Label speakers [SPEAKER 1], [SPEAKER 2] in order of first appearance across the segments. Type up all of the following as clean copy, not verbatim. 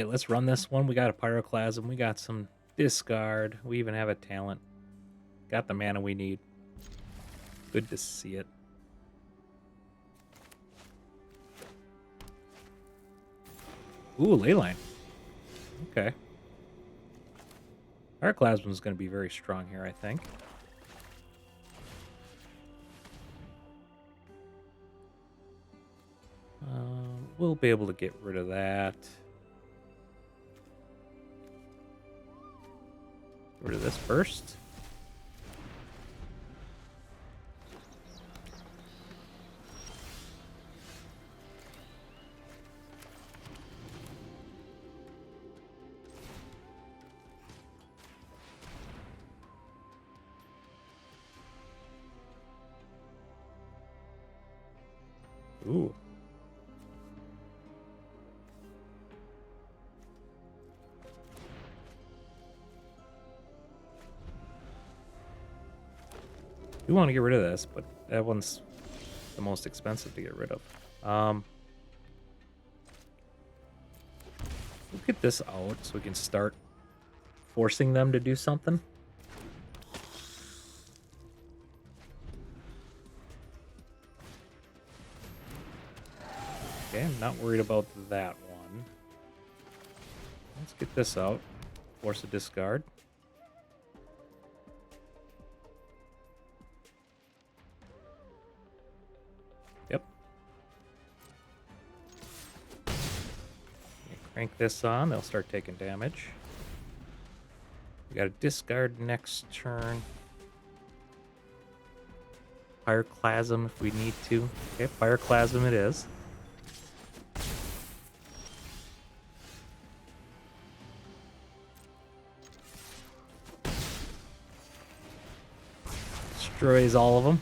[SPEAKER 1] right, let's run this one. We got a Pyroclasm. We got some discard. We even have a talent. Got the mana we need. Good to see it. Ooh, Leyline. Okay. Pyroclasm is going to be very strong here, I think. We'll be able to get rid of that. Get rid of this first. Ooh. We want to get rid of this, but that one's the most expensive to get rid of. We'll get this out so we can start forcing them to do something. Okay, I'm not worried about that one. Let's get this out. Force a discard. Yep. Crank this on, they'll start taking damage. We got a discard next turn. Pyroclasm if we need to. Okay, Pyroclasm it is. Destroys all of them.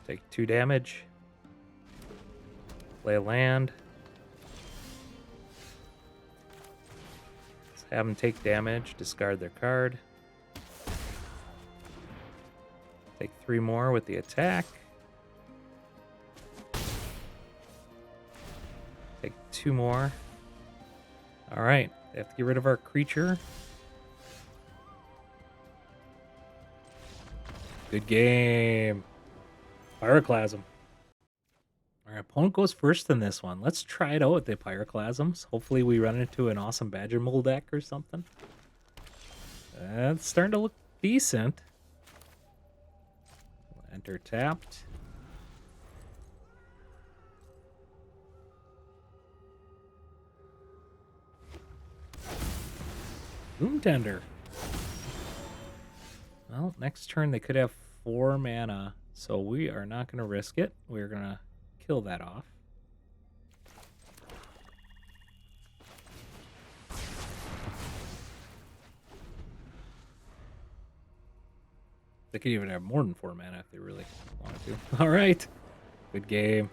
[SPEAKER 1] Take 2 damage. Play a land. Let's have them take damage. Discard their card. Take 3 more with the attack. Take 2 more. Alright, they have to get rid of our creature. Good game. Pyroclasm. Our opponent goes first in this one. Let's try it out with the Pyroclasms. Hopefully we run into an awesome Badger Mole deck or something. It's starting to look decent. Enter tapped. Boom Tender. Well, next turn they could have 4 mana, so we are not going to risk it. We're going to kill that off. They could even have more than 4 mana if they really wanted to. All right. Good game.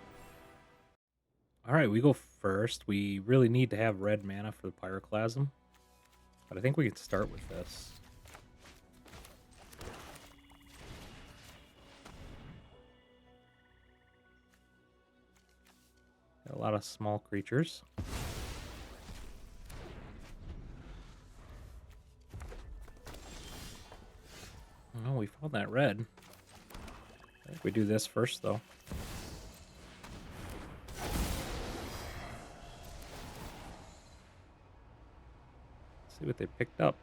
[SPEAKER 1] All right, we go first. We really need to have red mana for the Pyroclasm, but I think we can start with this. Got a lot of small creatures. Oh, we found that red. I think we do this first, though. See what they picked up.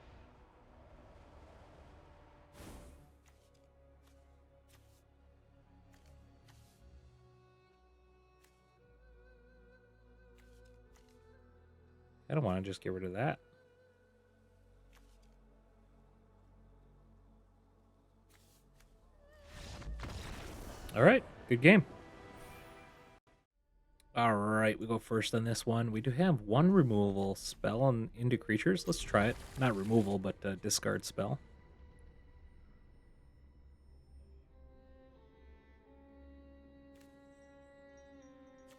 [SPEAKER 1] I don't want to just get rid of that. All right, good game. All right, we go first on this one. We do have 1 removal spell on into creatures. Let's try it. Not removal, but discard spell.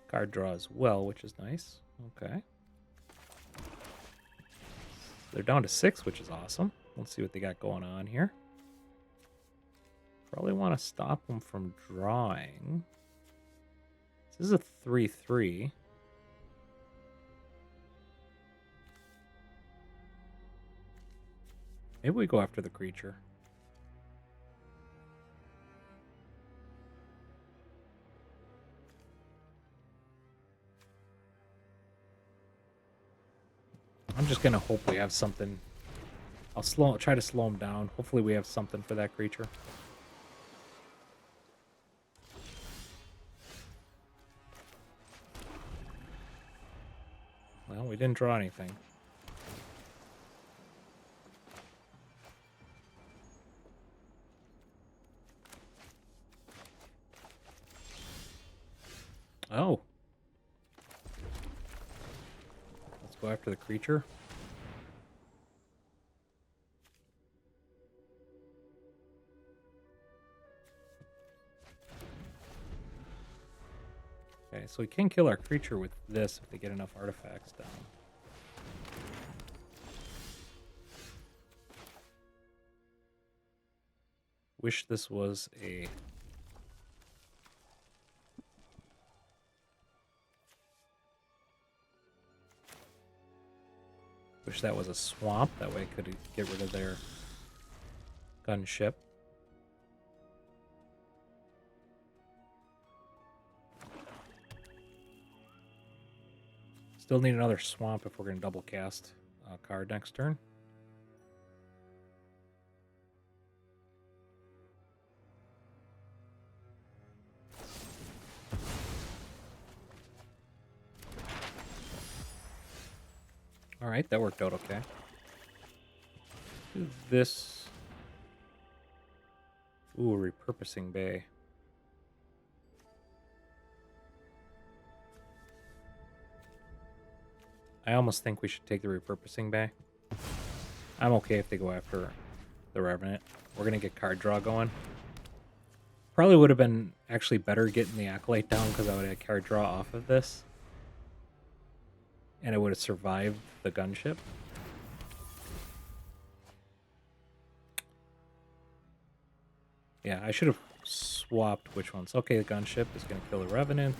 [SPEAKER 1] Card draw as well, which is nice. Okay. They're down to 6, which is awesome. Let's see what they got going on here. Probably want to stop them from drawing. This is a 3/3. Maybe we go after the creature. I'm just gonna hope we have something. I'll try to slow him down. Hopefully we have something for that creature. Well, we didn't draw anything. Oh. Let's go after the creature. Okay, so we can kill our creature with this if they get enough artifacts down. Wish this was a... Wish that was a swamp. That way I could get rid of their gunship. Still need another swamp if we're going to double cast a card next turn. Alright, that worked out okay. Do this. Ooh, repurposing bay. I almost think we should take the repurposing bay. I'm okay if they go after the Revenant. We're going to get card draw going. Probably would have been actually better getting the Acolyte down because I would have card draw off of this. And it would have survived the gunship. Yeah, I should have swapped which ones. Okay, the gunship is going to kill the Revenant.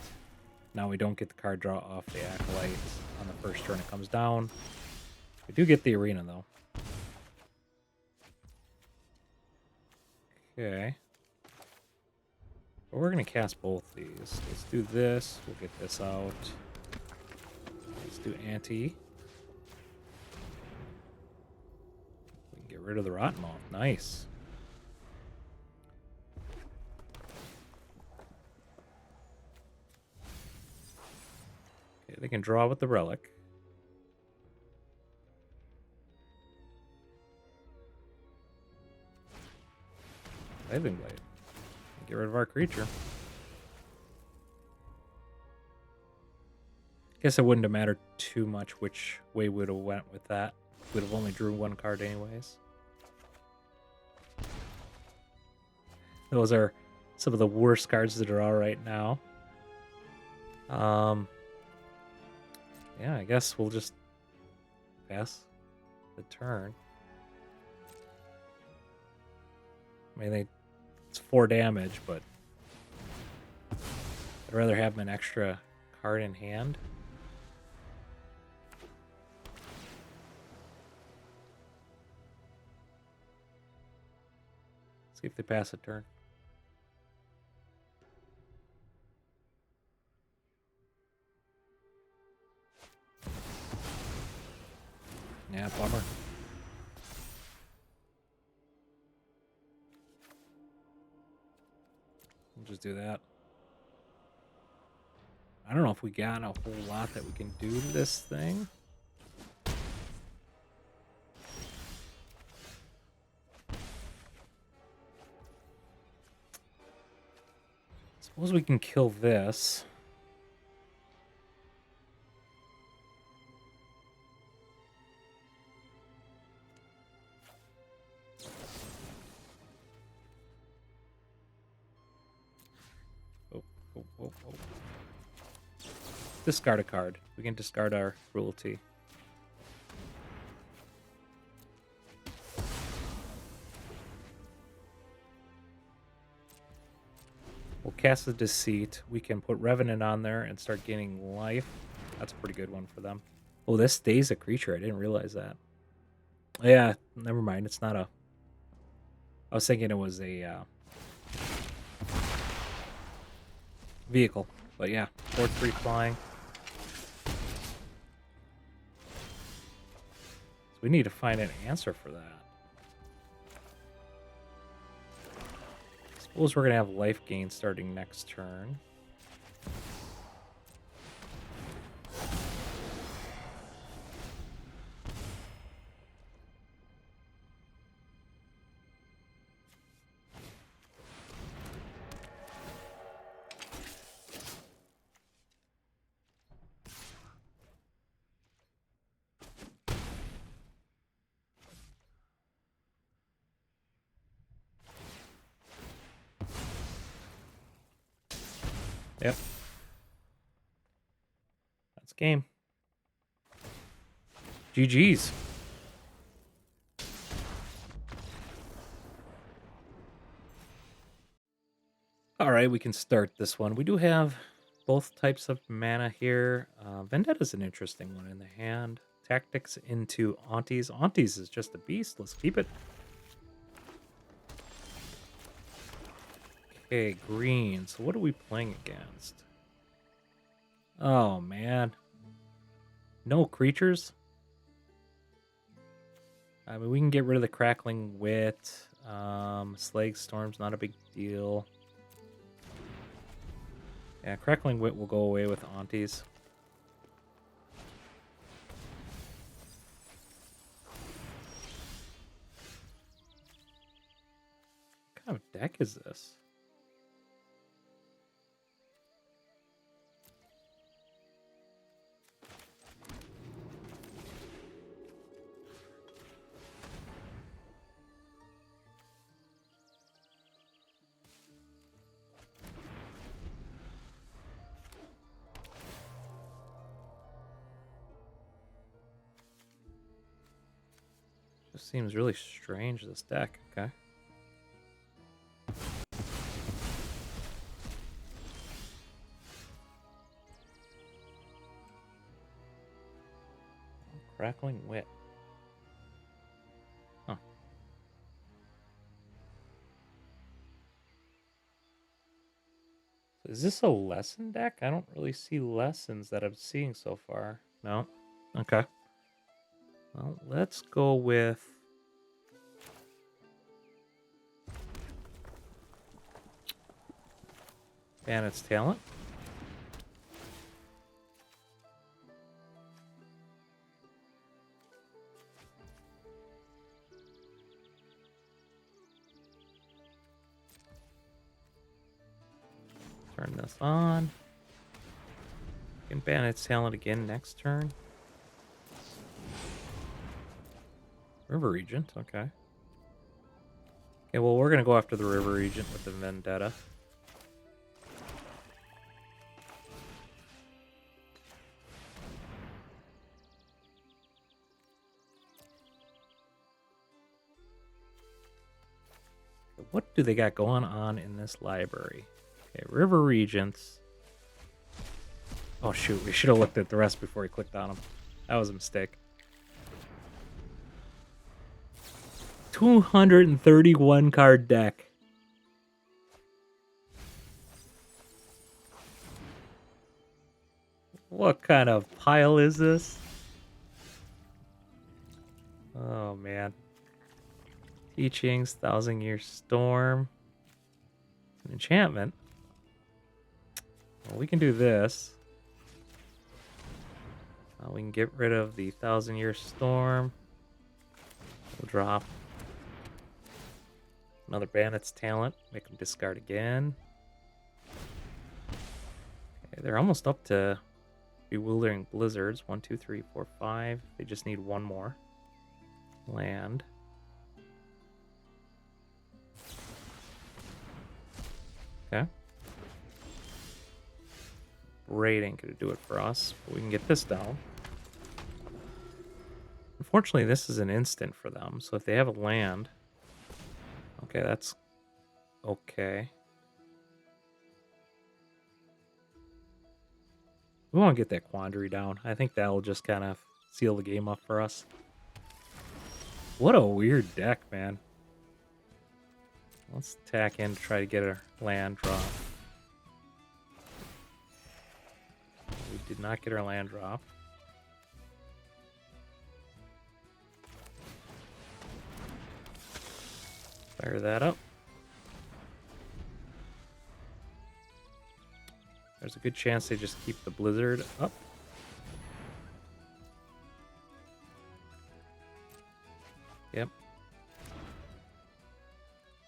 [SPEAKER 1] Now we don't get the card draw off the Acolyte on the first turn it comes down. We do get the Arena, though. Okay. But we're going to cast both these. Let's do this. We'll get this out. Let's do Auntie. We can get rid of the Rottenmoth. Nice. Okay, they can draw with the Relic. Living Blade. Get rid of our creature. Guess it wouldn't have mattered too much which way we would have went with that. We'd have only drew one card anyways. Those are some of the worst cards to draw right now. Yeah, I guess we'll just pass the turn. I mean, it's 4 damage, but I'd rather have an extra card in hand. See if they pass a turn. Yeah, bummer. We'll just do that. I don't know if we got a whole lot that we can do to this thing. Suppose we can kill this. Oh. Discard a card. We can discard our cruelty. We'll cast the Deceit. We can put Revenant on there and start gaining life. That's a pretty good one for them. Oh, this stays a creature. I didn't realize that. Yeah, never mind. It's not a... I was thinking it was a vehicle. But yeah, 4-3 flying. So we need to find an answer for that. Suppose we're going to have life gain starting next turn. Yep. That's game. GG's. All right, we can start this one. We do have both types of mana here. Vendetta's an interesting one in the hand. Tactics into Aunties. Aunties is just a beast. Let's keep it. Okay, green. So what are we playing against? Oh, man. No creatures? I mean, we can get rid of the Crackling Wit. Slag Storm's not a big deal. Yeah, Crackling Wit will go away with Aunties. What kind of deck is this? Just seems really strange, this deck. Okay. Crackling Wit. Huh. Is this a lesson deck? I don't really see lessons that I'm seeing so far. No? Okay. Well, let's go with... Bandit's Talent. Turn this on. And Bandit's Talent again next turn. River Regent, okay. Okay, well, we're going to go after the River Regent with the Vendetta. What do they got going on in this library? Okay, River Regents. Oh, shoot. We should have looked at the rest before we clicked on them. That was a mistake. 231 card deck. What kind of pile is this? Oh, man. Teachings, Thousand Year Storm. An enchantment. Well, we can do this. We can get rid of the Thousand Year Storm. We'll drop another Bandit's Talent. Make them discard again. Okay, they're almost up to Bewildering Blizzards. 1, 2, 3, 4, 5. They just need one more. Land. Okay. Raid ain't gonna do it for us, but we can get this down. Unfortunately, this is an instant for them, so if they have a land... Okay, that's okay. We want to get that Quandary down. I think that'll just kind of seal the game up for us. What a weird deck, man. Let's tack in to try to get a land drop. We did not get our land drop. Fire that up. There's a good chance they just keep the blizzard up. Yep.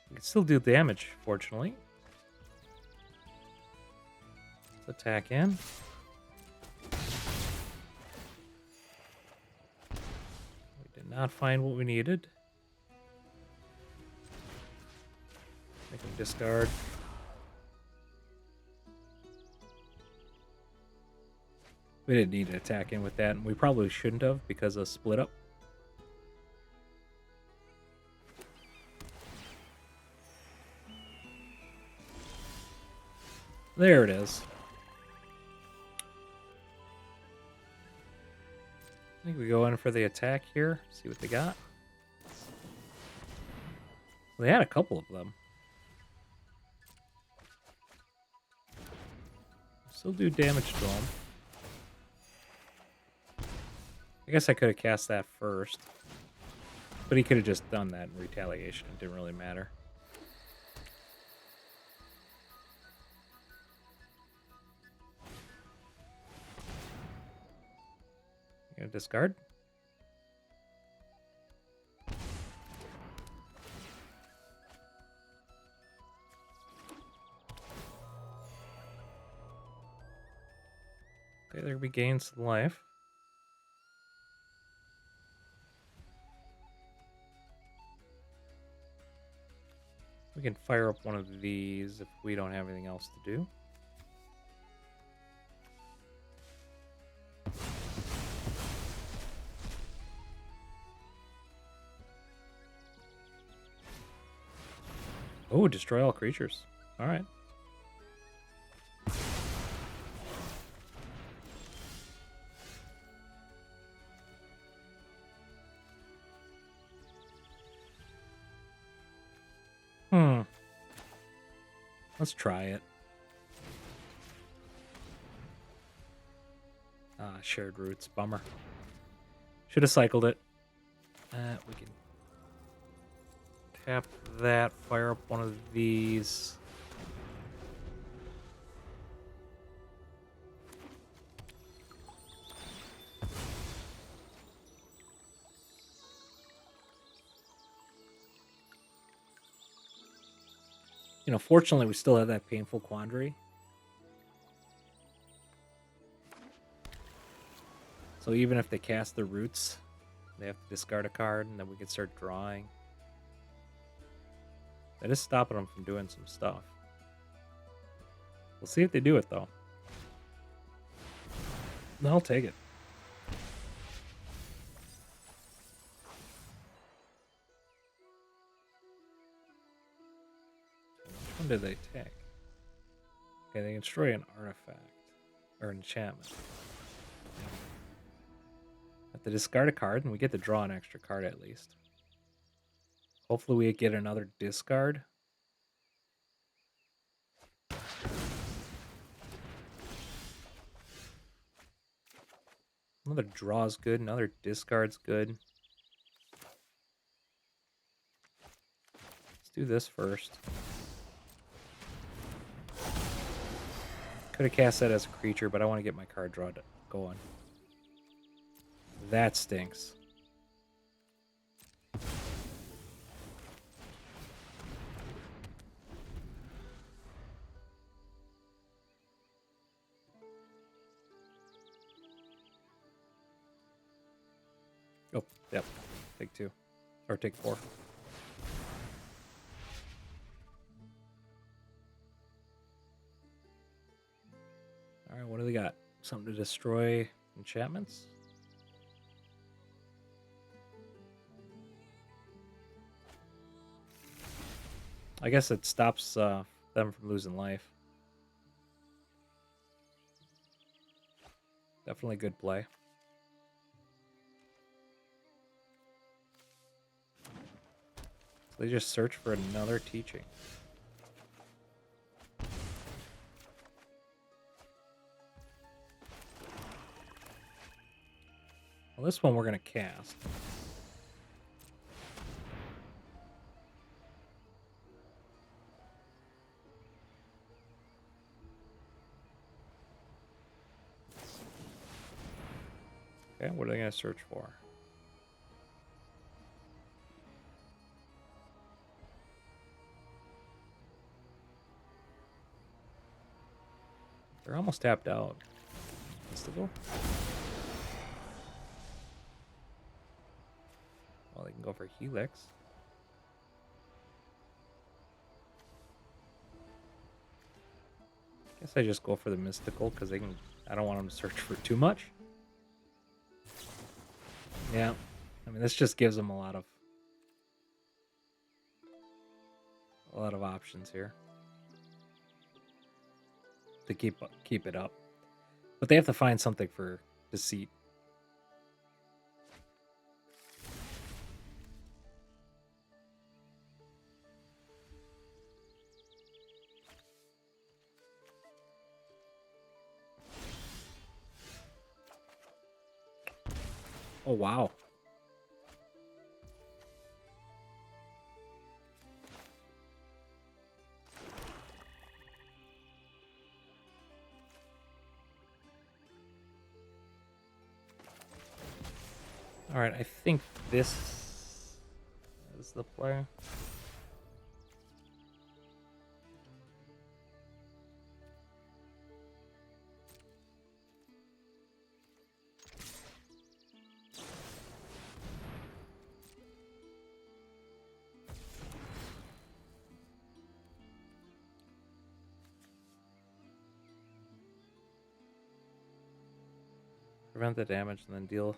[SPEAKER 1] We can still do damage, fortunately. Let's attack in. We did not find what we needed. Make him discard. We didn't need to attack in with that, and we probably shouldn't have because of split up. There it is. I think we go in for the attack here, see what they got. They had a couple of them. Still do damage to them. I guess I could have cast that first. But he could have just done that in retaliation. It didn't really matter. You gonna discard? Okay, there we gain some life. We can fire up one of these if we don't have anything else to do. Oh, destroy all creatures. All right. Let's try it. Ah, shared roots. Bummer. Should have cycled it. We can tap that, fire up one of these. You know, fortunately, we still have that painful Quandary. So even if they cast the roots, they have to discard a card, and then we can start drawing. That is stopping them from doing some stuff. We'll see if they do it, though. I'll take it. Which one did they take? Okay, they destroy an artifact. Or enchantment. Have to discard a card, and we get to draw an extra card at least. Hopefully we get another discard. Another draw's good, another discard's good. Let's do this first. Could have cast that as a creature, but I want to get my card draw going. That stinks. Oh, yep. Take 2. Or take 4. Alright, what do they got? Something to destroy enchantments? I guess it stops them from losing life. Definitely good play. So they just search for another teaching. Well, this one we're going to cast. Okay, what are they going to search for? They're almost tapped out. Mystical? Well, they can go for Helix. Guess I just go for the Mystical because they can. I don't want them to search for too much. Yeah, I mean this just gives them a lot of options here to keep it up, but they have to find something for Deceit. Oh wow. All right, I think this is the play. Prevent the damage and then deal.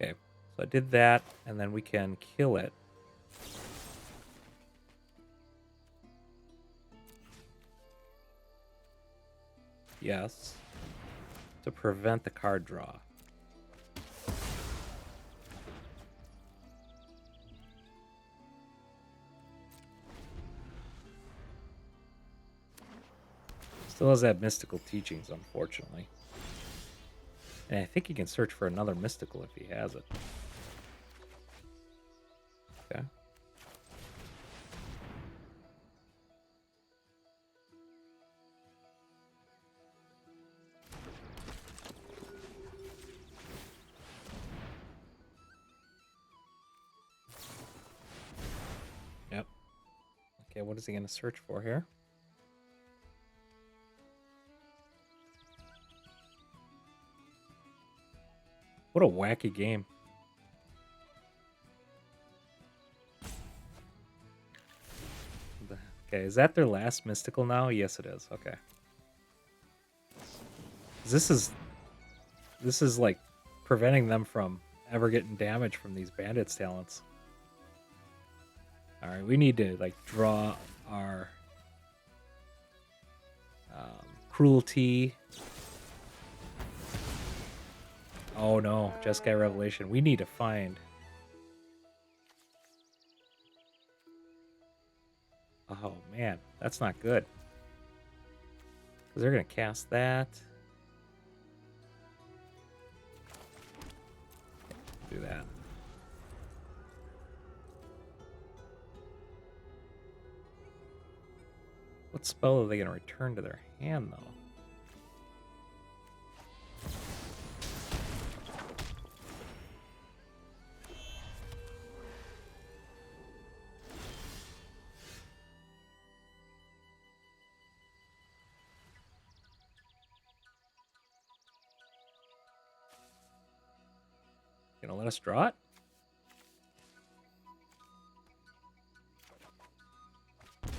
[SPEAKER 1] Okay, so I did that, and then we can kill it. Yes. To prevent the card draw. Still has that mystical teachings, unfortunately. And I think he can search for another mystical if he has it. Okay. Yep. Okay, what is he going to search for here? What a wacky game. Okay, is that their last mystical now? Yes, it is. Okay. This is like preventing them from ever getting damage from these bandits' talents. All right, we need to like draw our cruelty. Oh no, Jeskai Revelation. We need to find. Oh man, that's not good. Because they're going to cast that. Do that. What spell are they going to return to their hand, though? Gonna let us draw it?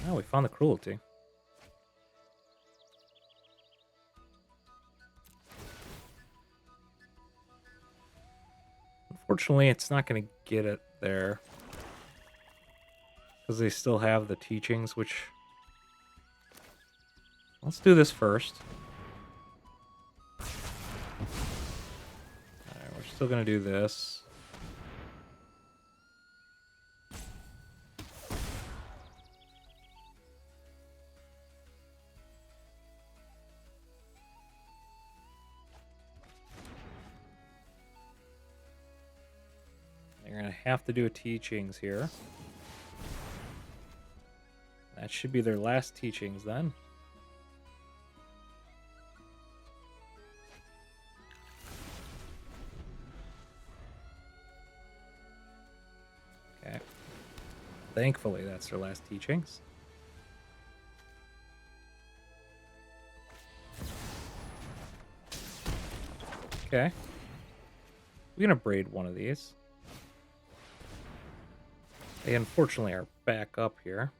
[SPEAKER 1] Oh, we found the cruelty. Unfortunately, it's not going to get it there. Because they still have the teachings, which... Let's do this first. still gonna do this. You're gonna have to do a teachings here. That should be their last teachings then. Okay. Thankfully, that's their last teachings. Okay. We're gonna braid one of these. They unfortunately are back up here.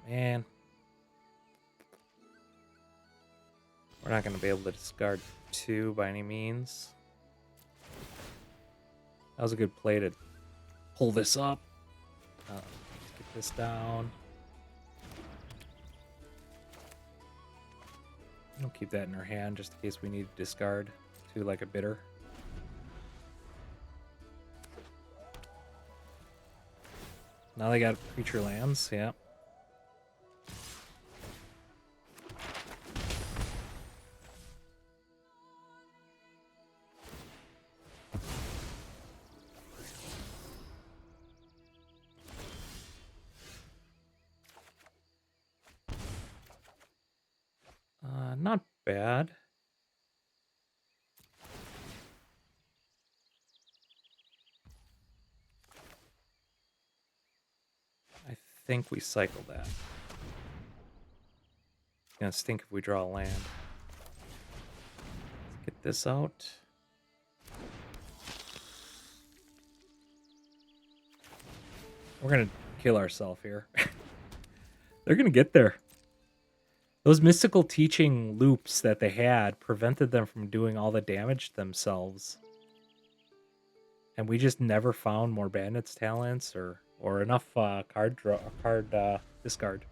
[SPEAKER 1] Man. We're not going to be able to discard 2 by any means. That was a good play to pull this up. Get this down. We'll keep that in our hand just in case we need to discard 2 like a bitter. Now they got creature lands, yeah. Not bad. I think we cycle that. It's gonna stink if we draw a land. Let's get this out. We're gonna kill ourselves here. They're gonna get there. Those mystical teaching loops that they had prevented them from doing all the damage themselves. And we just never found more bandits talents or enough card discard.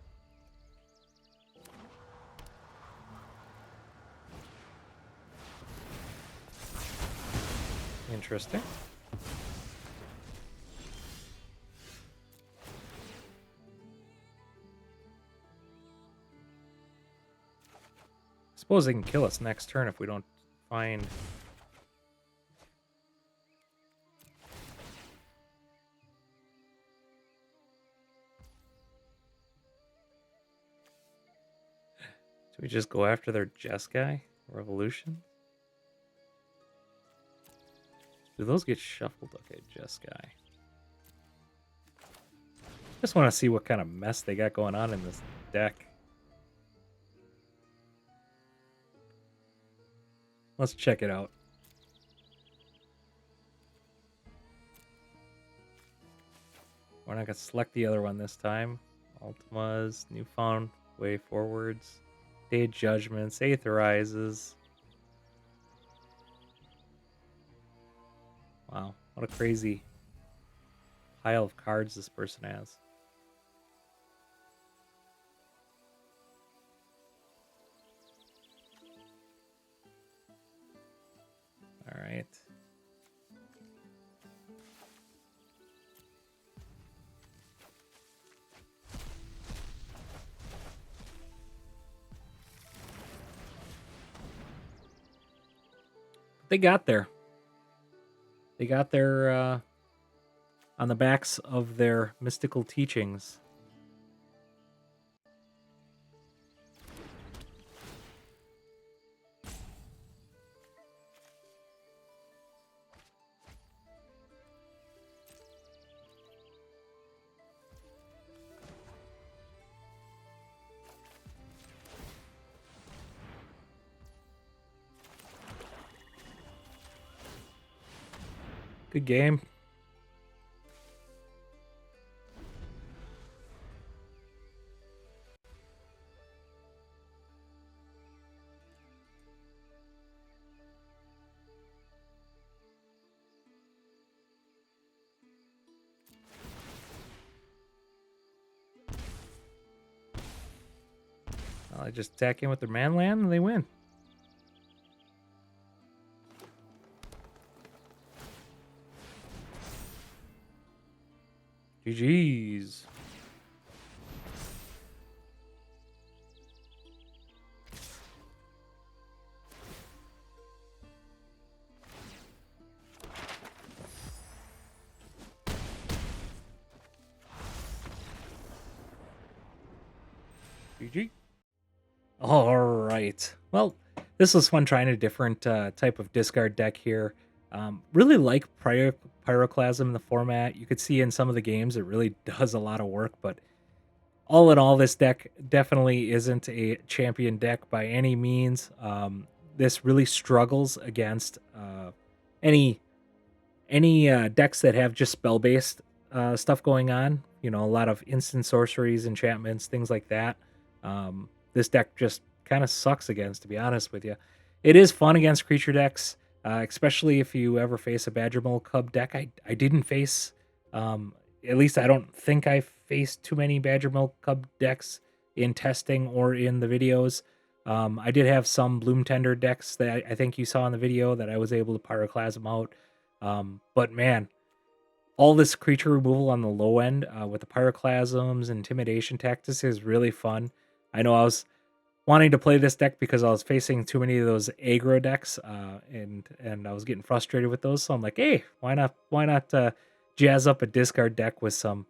[SPEAKER 1] Interesting. Suppose they can kill us next turn if we don't find... Do we just go after their Jeskai? Revolution? Do those get shuffled? Okay, Jeskai. Just want to see what kind of mess they got going on in this deck. Let's check it out. We're not going to select the other one this time. Ultimas, Newfound Way Forwards, Day of Judgments, Aetherizes. Wow, what a crazy pile of cards this person has. All right. They got there. They got there on the backs of their mystical teachings. Good game. Well, I just attack in with their man land and they win. GG's. GG. All right. Well, this was fun trying a different type of discard deck here. Really like Pyroclasm in the format. You could see in some of the games it really does a lot of work, but all in all, this deck definitely isn't a champion deck by any means. This really struggles against any decks that have just spell-based stuff going on. You know, a lot of instant sorceries, enchantments, things like that. This deck just kind of sucks against, to be honest with you. It is fun against creature decks, especially if you ever face a Badgermole Cub deck. I didn't face, at least I don't think I faced too many Badgermole Cub decks in testing or in the videos. I did have some Bloom Tender decks that I think you saw in the video that I was able to Pyroclasm out. But man, all this creature removal on the low end with the Pyroclasms, Intimidation Tactics is really fun. I know I was wanting to play this deck because I was facing too many of those aggro decks, and I was getting frustrated with those. So I'm like, hey, why not jazz up a discard deck with some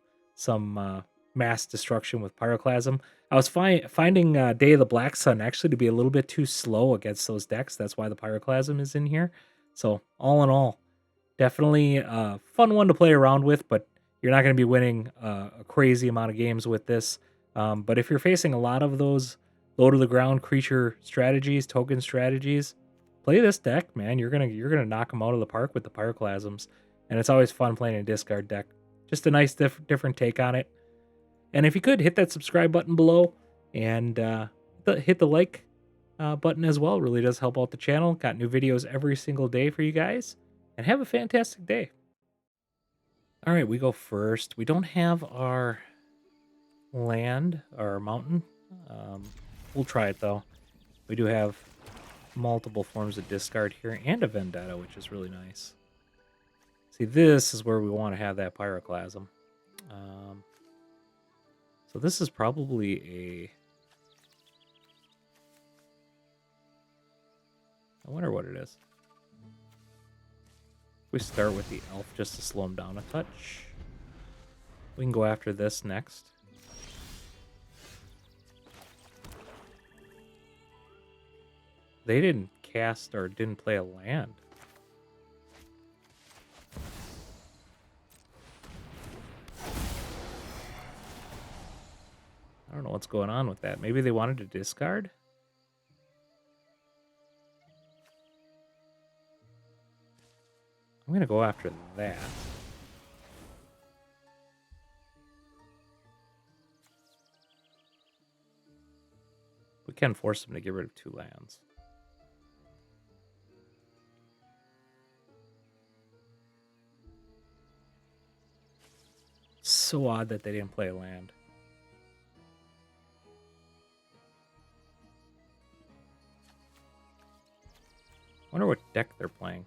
[SPEAKER 1] mass destruction with Pyroclasm? I was finding Day of the Black Sun actually to be a little bit too slow against those decks. That's why the Pyroclasm is in here. So all in all, definitely a fun one to play around with, but you're not going to be winning a crazy amount of games with this. But if you're facing a lot of those low to the ground creature strategies, token strategies, play this deck, man. You're gonna knock them out of the park with the Pyroclasms, and it's always fun playing a discard deck. Just a nice different take on it. And if you could hit that subscribe button below and hit the like button as well, it really does help out the channel. Got new videos every single day for you guys, and have a fantastic day. All right, we go first. We don't have our land or mountain. We'll try it though. We do have multiple forms of discard here and a vendetta, which is really nice. See, this is where we want to have that Pyroclasm. So this is probably a... I wonder what it is. We start with the elf just to slow him down a touch. We can go after this next. They didn't cast or didn't play a land. I don't know what's going on with that. Maybe they wanted to discard? I'm going to go after that. We can force them to get rid of 2 lands. So odd that they didn't play a land. Wonder what deck they're playing.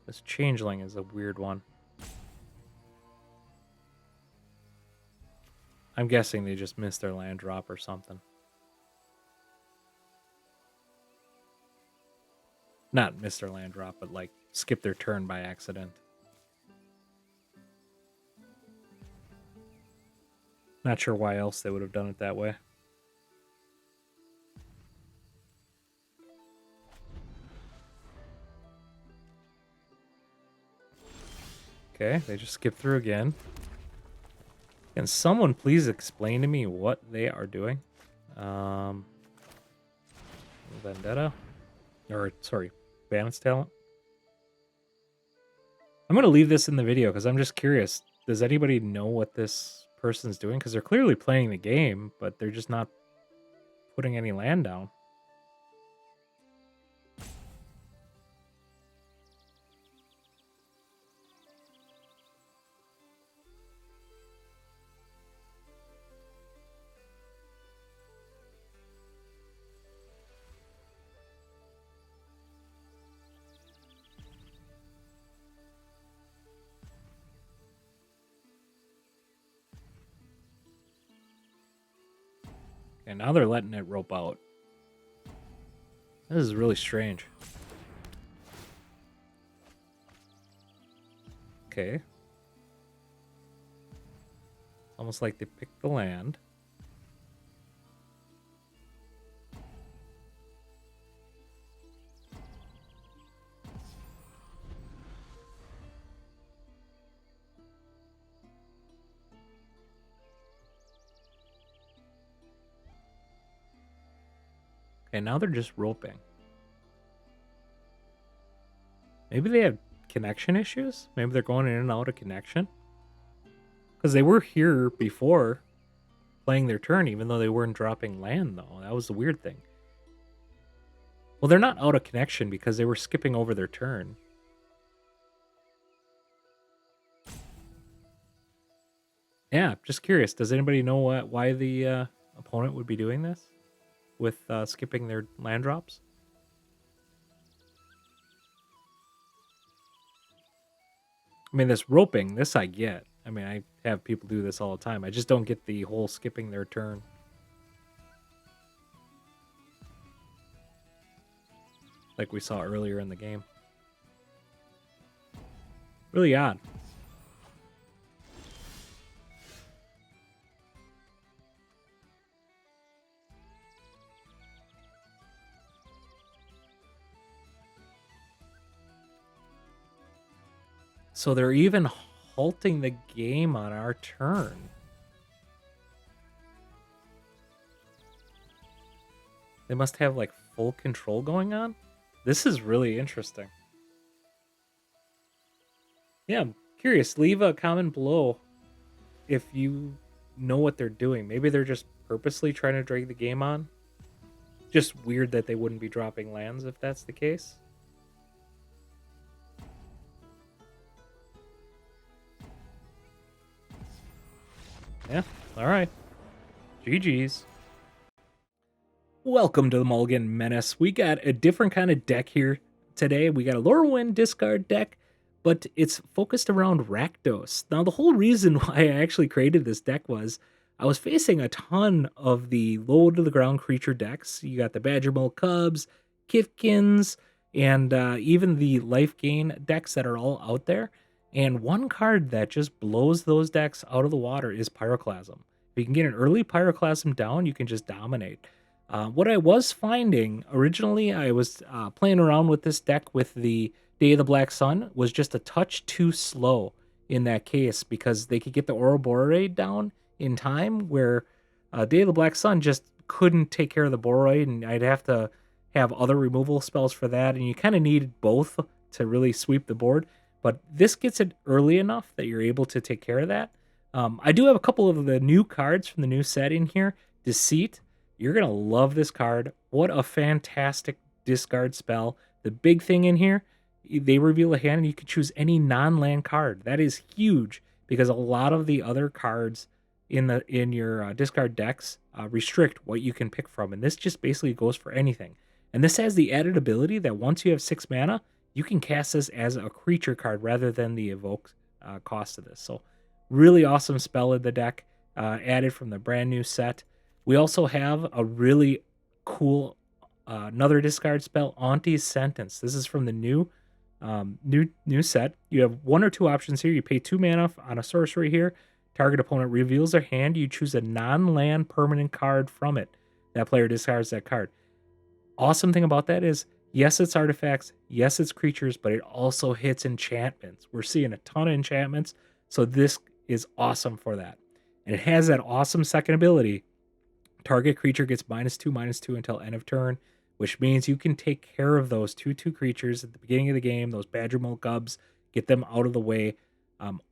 [SPEAKER 1] This Changeling is a weird one. I'm guessing they just missed their land drop or something. Not missed their land drop, but like skip their turn by accident. Not sure why else they would have done it that way. Okay, they just skipped through again. Can someone please explain to me what they are doing? Vendetta? Or, sorry, Bandit's talent? I'm going to leave this in the video because I'm just curious. Does anybody know what this person's doing? Because they're clearly playing the game, but they're just not putting any land down. And now they're letting it rope out. This is really strange. Okay. Almost like they picked the land. Okay, now they're just roping. Maybe they have connection issues? Maybe they're going in and out of connection? Because they were here before playing their turn, even though they weren't dropping land, though. That was the weird thing. Well, they're not out of connection because they were skipping over their turn. Yeah, just curious. Does anybody know why the opponent would be doing this with skipping their land drops? I mean, this roping, this I get. I mean, I have people do this all the time. I just don't get the whole skipping their turn. Like we saw earlier in the game. Really odd. So they're even halting the game on our turn. They must have like full control going on. This is really interesting. Yeah, I'm curious. Leave a comment below if you know what they're doing. Maybe they're just purposely trying to drag the game on. Just weird that they wouldn't be dropping lands if that's the case. Yeah, alright. GG's. Welcome to the Mulligan Menace. We got a different kind of deck here today. We got a Lorwyn Discard deck, but it's focused around Rakdos. Now, the whole reason why I actually created this deck was I was facing a ton of the low-to-the-ground creature decks. You got the Badgermole Cubs, Kithkins, and even the life gain decks that are all out there. And one card that just blows those decks out of the water is Pyroclasm. If you can get an early Pyroclasm down, you can just dominate. What I was finding, originally I was playing around with this deck with the Day of the Black Sun, was just a touch too slow in that case because they could get the Ouroboros down in time where Day of the Black Sun just couldn't take care of the Boroi, and I'd have to have other removal spells for that, and you kind of needed both to really sweep the board. But this gets it early enough that you're able to take care of that. I do have a couple of the new cards from the new set in here. Deceit. You're going to love this card. What a fantastic discard spell. The big thing in here, they reveal a hand and you can choose any non-land card. That is huge because a lot of the other cards in your discard decks restrict what you can pick from. And this just basically goes for anything. And this has the added ability that once you have 6 mana, you can cast this as a creature card rather than the evoke cost of this. So really awesome spell in the deck, added from the brand new set. We also have a really cool another discard spell, Auntie's Sentence. This is from the new set. You have 1 or 2 options here. You pay 2 mana on a sorcery here. Target opponent reveals their hand. You choose a non-land permanent card from it. That player discards that card. Awesome thing about that is, yes, it's artifacts. Yes, it's creatures, but it also hits enchantments. We're seeing a ton of enchantments, so this is awesome for that. And it has that awesome second ability. Target creature gets -2/-2 until end of turn, which means you can take care of those 2/2 creatures at the beginning of the game, those Badgermole Cubs, get them out of the way.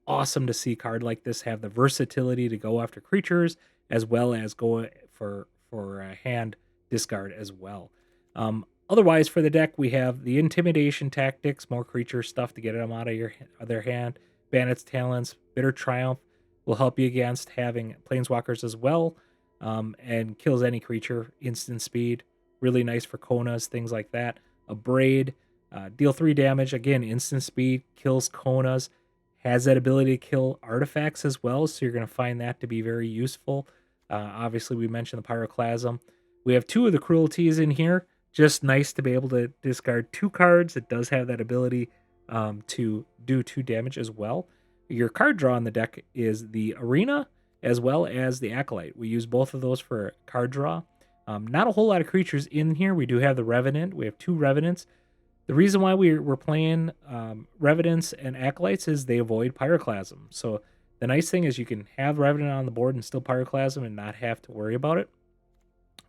[SPEAKER 1] Awesome to see a card like this have the versatility to go after creatures as well as go for a hand discard as well. Otherwise, for the deck, we have the Intimidation Tactics, more creature stuff to get them out of their hand. Bandit's Talents, Bitter Triumph will help you against having Planeswalkers as well, and kills any creature, instant speed. Really nice for Konas, things like that. Abrade, deal 3 damage, again, instant speed, kills Konas, has that ability to kill artifacts as well, so you're going to find that to be very useful. Obviously, we mentioned the Pyroclasm. We have 2 of the cruelties in here. Just nice to be able to discard 2 cards. It does have that ability to do 2 damage as well. Your card draw in the deck is the Arena as well as the Acolyte. We use both of those for card draw. Not a whole lot of creatures in here. We do have the Revenant. We have 2 Revenants. The reason why we're playing Revenants and Acolytes is they avoid Pyroclasm. So the nice thing is you can have Revenant on the board and still Pyroclasm and not have to worry about it.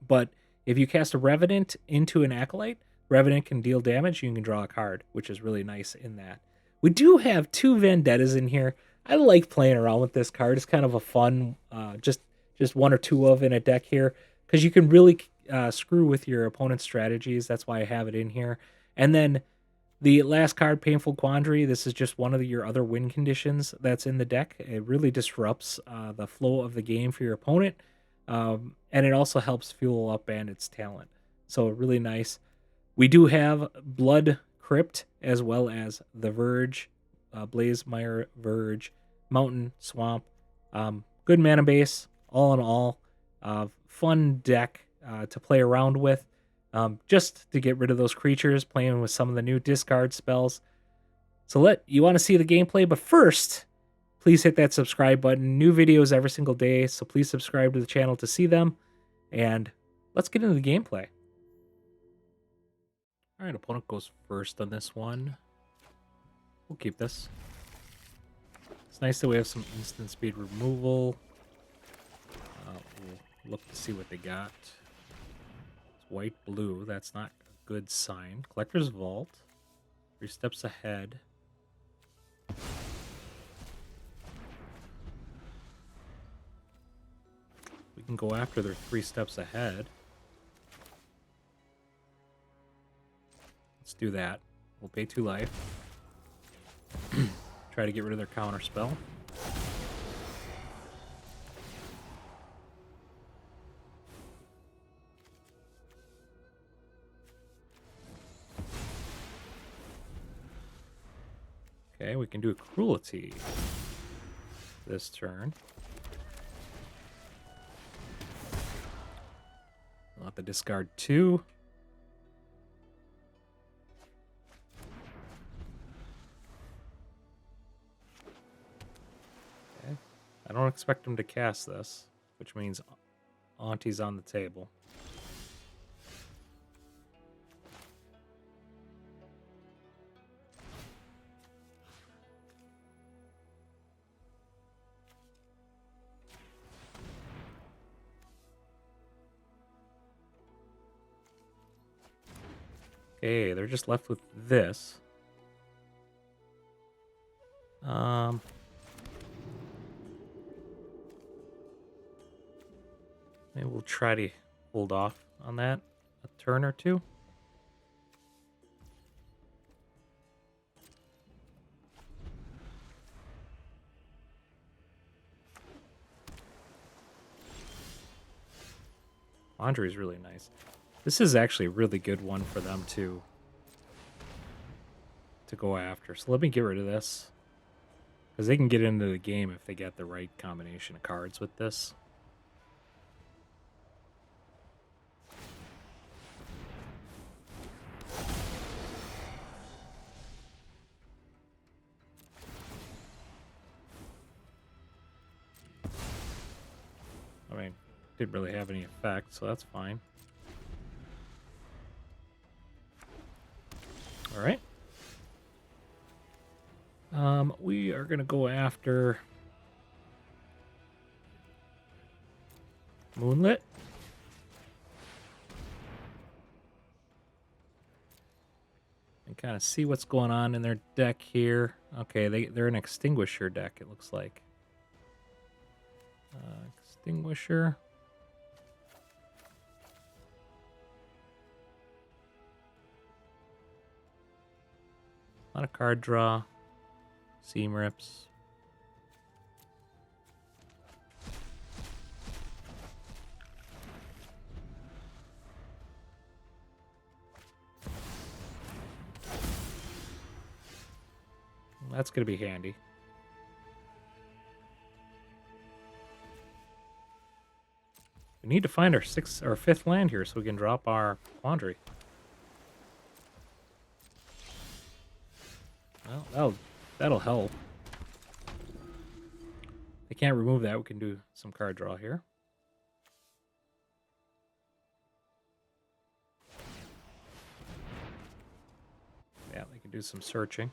[SPEAKER 1] But if you cast a Revenant into an Acolyte, Revenant can deal damage. You can draw a card, which is really nice in that. We do have 2 Vendettas in here. I like playing around with this card. It's kind of a fun, just 1 or 2 of in a deck here, because you can really screw with your opponent's strategies. That's why I have it in here. And then the last card, Painful Quandary, this is just one of your other win conditions that's in the deck. It really disrupts the flow of the game for your opponent, and it also helps fuel up Bandit's talent. So really nice. We do have Blood Crypt as well as the Verge, Blazemire Verge, Mountain, Swamp. Good mana base, all in all. Fun deck to play around with. Just to get rid of those creatures, playing with some of the new discard spells. So you want to see the gameplay, but first, please hit that subscribe button. New videos every single day, so please subscribe to the channel to see them. And let's get into the gameplay. All right, opponent goes first on this one. We'll keep this. It's nice that we have some instant speed removal. We'll look to see what they got. White, blue, that's not a good sign. Collector's Vault, 3 steps ahead. We can go after their 3 steps ahead. Let's do that. We'll pay 2 life. Try to get rid of their counter spell. Okay, we can do a Cruelty this turn. We'll have to discard 2. Okay. I don't expect him to cast this, which means Auntie's on the table. Okay, they're just left with this. Maybe we'll try to hold off on that a turn or 2. Quandary is really nice. This is actually a really good one for them to go after. So let me get rid of this, because they can get into the game if they get the right combination of cards with this. I mean, didn't really have any effect, so that's fine. All right. We are going to go after Moonlit. And kind of see what's going on in their deck here. Okay, they're an Extinguisher deck, it looks like. Extinguisher. A lot of card draw. Seam rips. That's going to be handy. We need to find our fifth land here so we can drop our Quandary. Well, that'll help. They can't remove that. We can do some card draw here. Yeah, they can do some searching.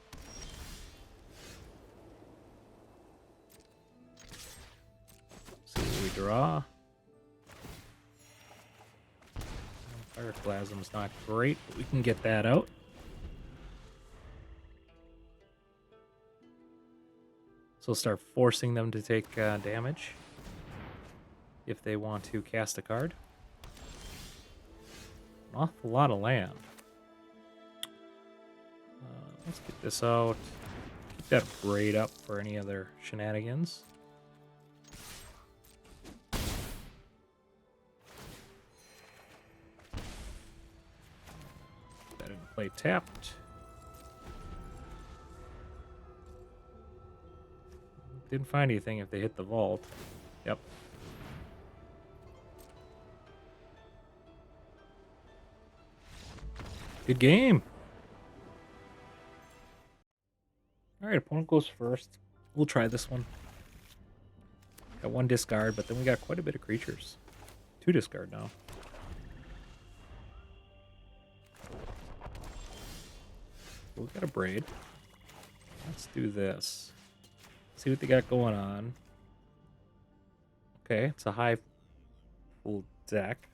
[SPEAKER 1] See what we draw. Pyroclasm's not great, but we can get that out. So start forcing them to take damage if they want to cast a card. An awful lot of land. Let's get this out. Keep that braid up for any other shenanigans. That into play tapped. Didn't find anything if they hit the vault. Yep. Good game. All right, opponent goes first. We'll try this one. Got one discard, but then we got quite a bit of creatures. 2 discard now. We got a braid. Let's do this. See what they got going on. Okay, it's a high full deck.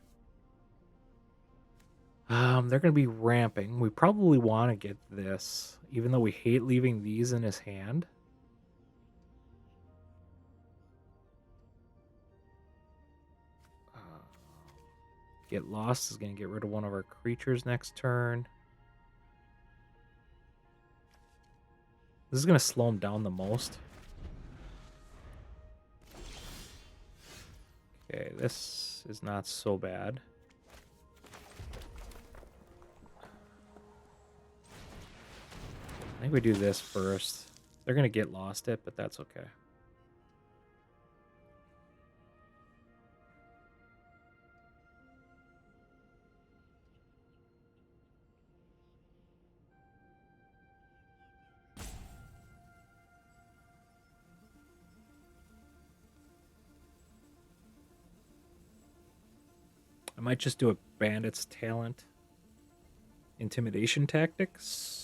[SPEAKER 1] They're going to be ramping. We probably want to get this, even though we hate leaving these in his hand. Get Lost is going to get rid of one of our creatures next turn. This is going to slow him down the most. Okay, this is not so bad. I think we do this first. They're going to get Lost it, but that's okay. I might just do a Bandit's Talent. Intimidation Tactics.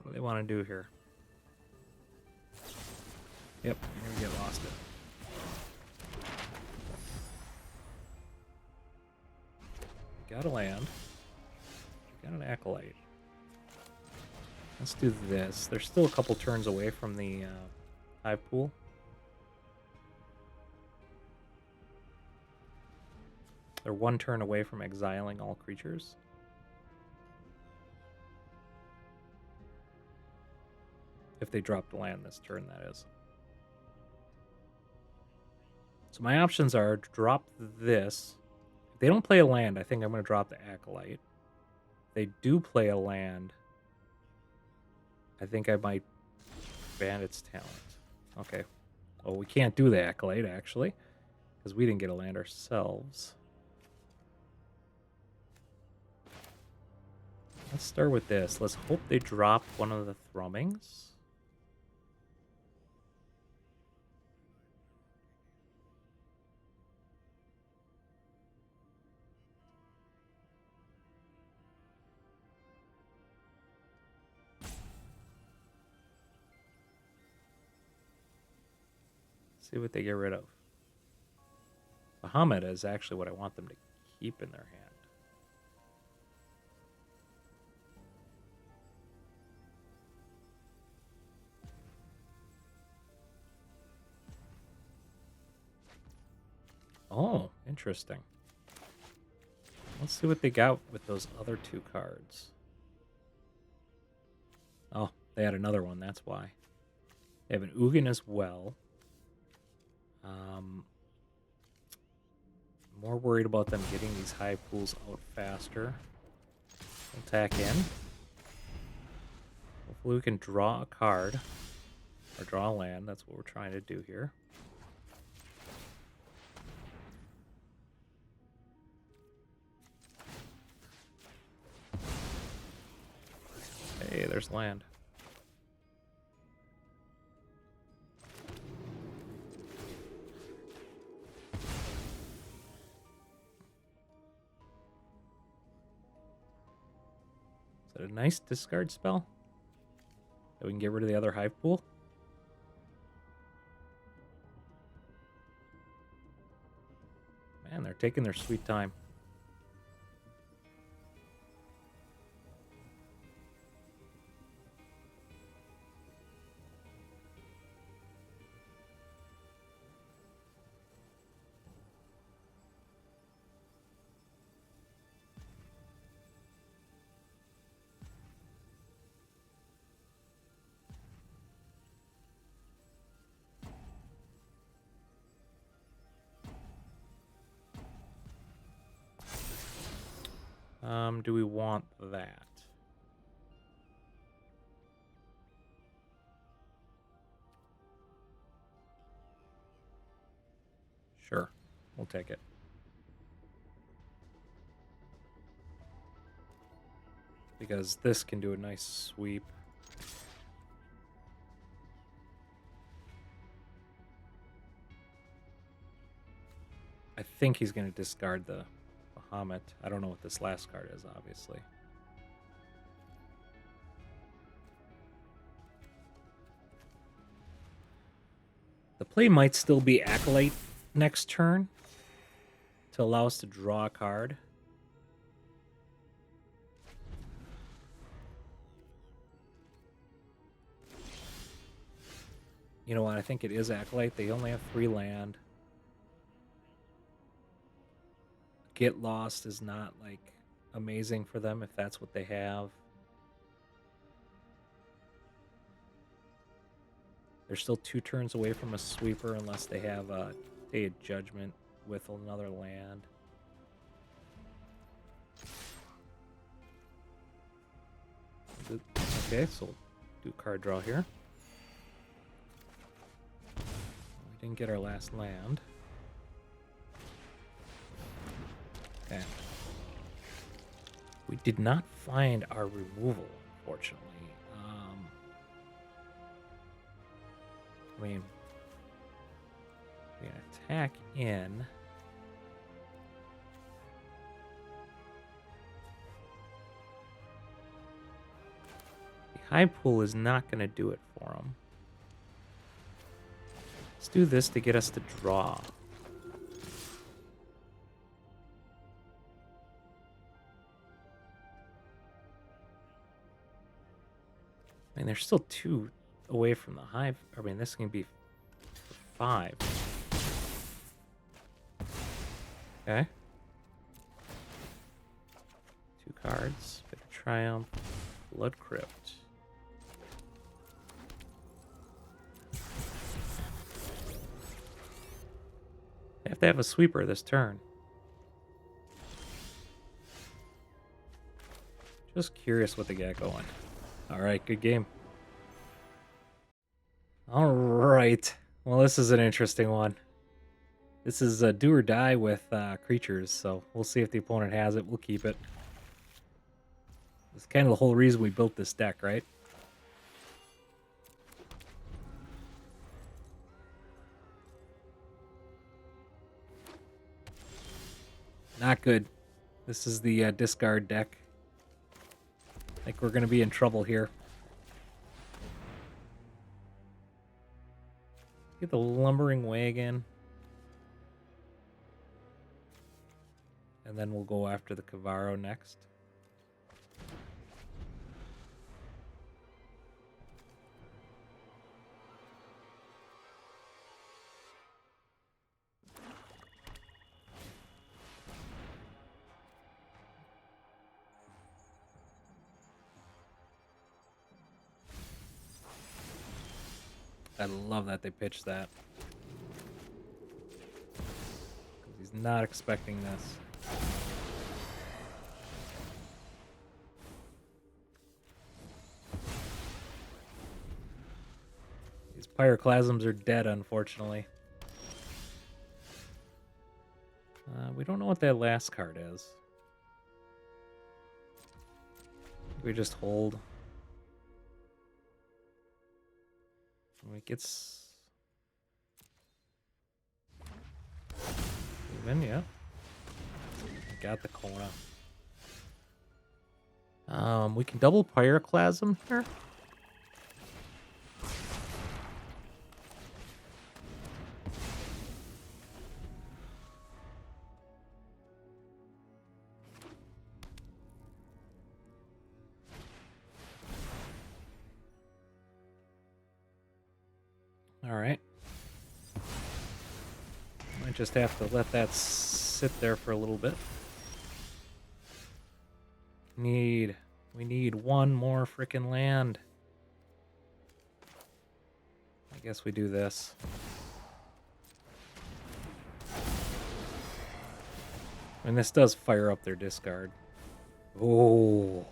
[SPEAKER 1] What do they want to do here? Yep, you're going to get Lost it. Got a land. Got an Acolyte. Let's do this. They're still a couple turns away from the hive pool. They're 1 turn away from exiling all creatures. If they drop the land this turn, that is. So my options are to drop this. If they don't play a land, I think I'm going to drop the Acolyte. If they do play a land, I think I might Bandit's Talent. Okay. Well, we can't do the Acolyte, actually, because we didn't get a land ourselves. Let's start with this. Let's hope they drop one of the Thrummings. See what they get rid of. Bahamut is actually what I want them to keep in their hand. Oh, interesting. Let's see what they got with those other 2 cards. Oh, they had another one, that's why. They have an Ugin as well. More worried about them getting these high pools out faster. Attack in. Hopefully we can draw a card. Or draw a land. That's what we're trying to do here. Hey, there's land. Is that a nice discard spell? That we can get rid of the other hive pool? Man, they're taking their sweet time. Do we want that? Sure, we'll take it. Because this can do a nice sweep. I think he's going to discard the Bahamut. I don't know what this last card is, obviously. The play might still be Acolyte next turn to allow us to draw a card. You know what? I think it is Acolyte. They only have 3 land. Get Lost is not, like, amazing for them if that's what they have. They're still 2 turns away from a sweeper unless they have a Day of Judgment with another land. Okay, so we'll do card draw here. We didn't get our last land. Okay. We did not find our removal, unfortunately. I mean, we can attack in. The high pool is not going to do it for him. Let's do this to get us to draw. I mean, there's still 2 away from the hive. I mean, this can be 5. Okay. 2 cards. Bitter Triumph. Blood Crypt. I have to have a sweeper this turn. Just curious what they got going. Alright, good game. Alright. Well, this is an interesting one. This is a do or die with creatures, so we'll see if the opponent has it. We'll keep it. It's kind of the whole reason we built this deck, right? Not good. This is the discard deck. I think we're going to be in trouble here. Get the Lumbering Wagon. And then we'll go after the Kavaro next. I love that they pitched that. He's not expecting this. Pyroclasms are dead, unfortunately. We don't know what that last card is. We just hold. It gets even, yeah. Got the Kona. We can double Pyroclasm here. All right. Might just have to let that sit there for a little bit. We need one more freaking land. I guess we do this. And this does fire up their discard. Oh.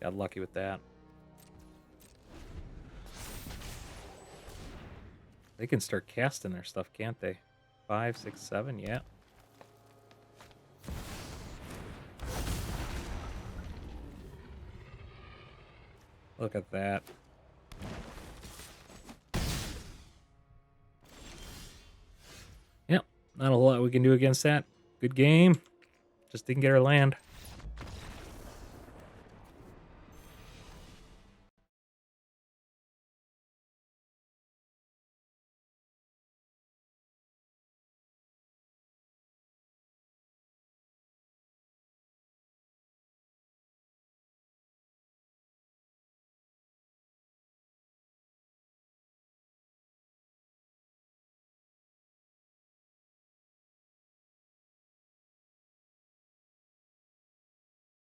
[SPEAKER 1] Got lucky with that. They can start casting their stuff, can't they? 5, 6, 7, yeah. Look at that. Yep, not a whole lot we can do against that. Good game. Just didn't get our land.